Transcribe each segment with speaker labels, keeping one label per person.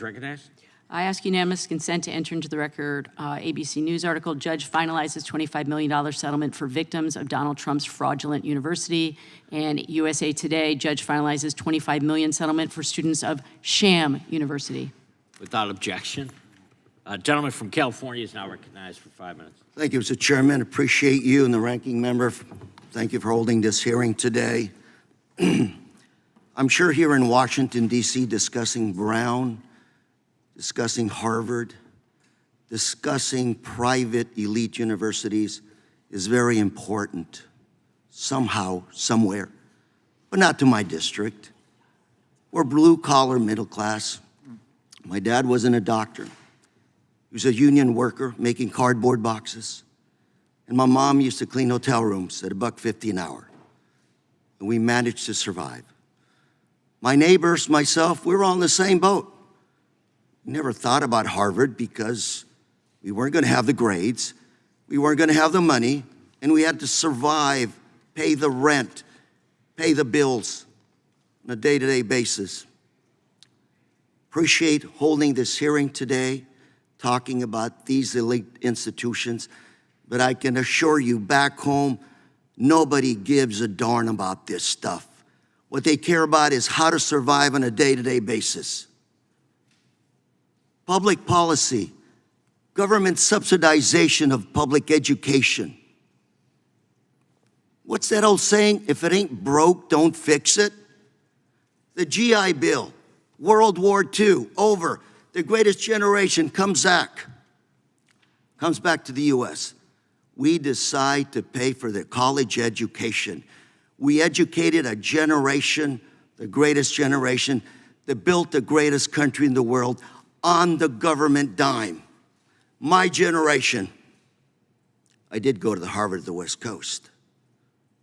Speaker 1: Recognized.
Speaker 2: I ask unanimous consent to enter into the record ABC News article, Judge finalizes $25 million settlement for victims of Donald Trump's fraudulent university. And USA Today, Judge finalizes $25 million settlement for students of sham university.
Speaker 1: Without objection. Gentleman from California is now recognized for 5 minutes.
Speaker 3: Thank you, Mr. Chairman. Appreciate you and the ranking member. Thank you for holding this hearing today. I'm sure here in Washington, D.C., discussing Brown, discussing Harvard, discussing private elite universities is very important, somehow, somewhere, but not to my district. We're blue-collar, middle class. My dad wasn't a doctor. He was a union worker making cardboard boxes. And my mom used to clean hotel rooms at $1.50 an hour. And we managed to survive. My neighbors, myself, we were all in the same boat. We never thought about Harvard because we weren't going to have the grades, we weren't going to have the money, and we had to survive, pay the rent, pay the bills on a day-to-day basis. Appreciate holding this hearing today, talking about these elite institutions, but I can assure you back home, nobody gives a darn about this stuff. What they care about is how to survive on a day-to-day basis. Public policy, government subsidization of public education. What's that old saying? If it ain't broke, don't fix it. The GI Bill, World War II, over. The greatest generation comes back to the U.S. We decide to pay for their college education. We educated a generation, the greatest generation, that built the greatest country in the world on the government dime. My generation, I did go to the Harvard of the West Coast,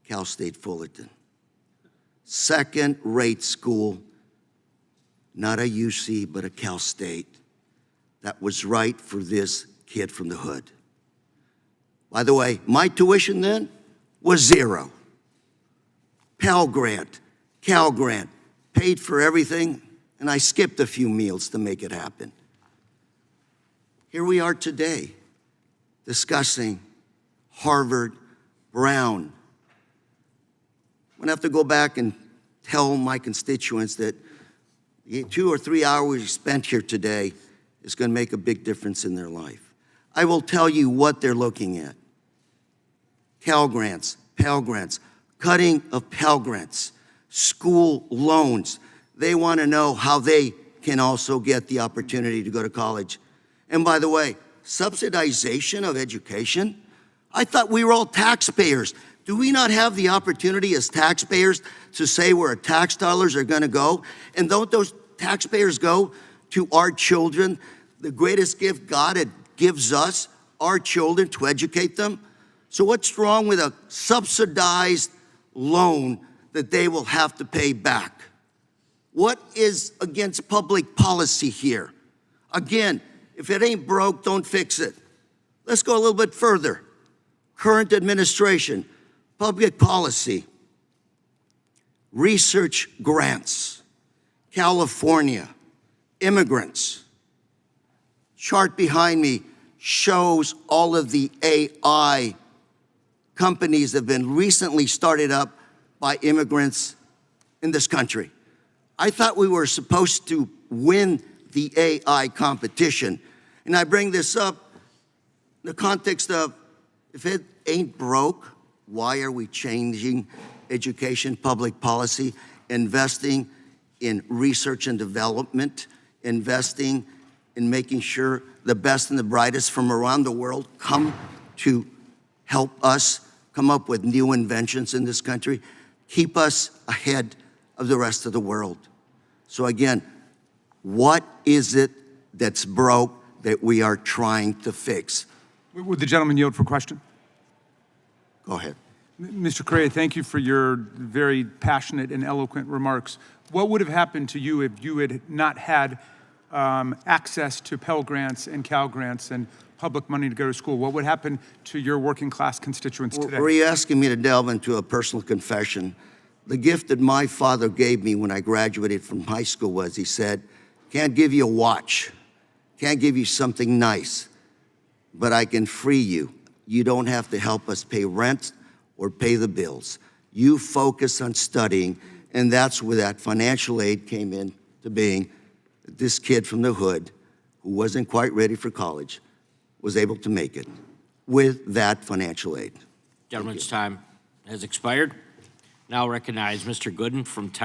Speaker 3: Cal State Fullerton. Second-rate school, not a UC, but a Cal State. That was right for this kid from the hood. By the way, my tuition then was zero. Pell Grant, Cal Grant, paid for everything, and I skipped a few meals to make it happen. Here we are today discussing Harvard, Brown. I'm gonna have to go back and tell my constituents that the 2 or 3 hours we spent here today is gonna make a big difference in their life. I will tell you what they're looking at. Cal Grants, Pell Grants, cutting of Pell Grants, school loans. They want to know how they can also get the opportunity to go to college. And by the way, subsidization of education? I thought we were all taxpayers. Do we not have the opportunity as taxpayers to say where our tax dollars are going to go? And don't those taxpayers go to our children, the greatest gift God gives us, our children, to educate them? So what's wrong with a subsidized loan that they will have to pay back? What is against public policy here? Again, if it ain't broke, don't fix it. Let's go a little bit further. Current administration, public policy, research grants, California, immigrants. Chart behind me shows all of the AI companies that have been recently started up by immigrants in this country. I thought we were supposed to win the AI competition. And I bring this up in the context of, if it ain't broke, why are we changing education, public policy, investing in research and development, investing in making sure the best and the brightest from around the world come to help us come up with new inventions in this country, keep us ahead of the rest of the world. So again, what is it that's broke that we are trying to fix?
Speaker 4: Would the gentleman yield for question?
Speaker 3: Go ahead.
Speaker 4: Mr. Correa, thank you for your very passionate and eloquent remarks. What would have happened to you if you had not had access to Pell Grants and Cal Grants and public money to go to school? What would happen to your working class constituents today?
Speaker 3: Were you asking me to delve into a personal confession? The gift that my father gave me when I graduated from high school was, he said, Can't give you a watch. Can't give you something nice. But I can free you. You don't have to help us pay rent or pay the bills. You focus on studying, and that's where that financial aid came into being. This kid from the hood, who wasn't quite ready for college, was able to make it with that financial aid.
Speaker 1: Gentleman's time has expired. Now recognize Mr. Gooden from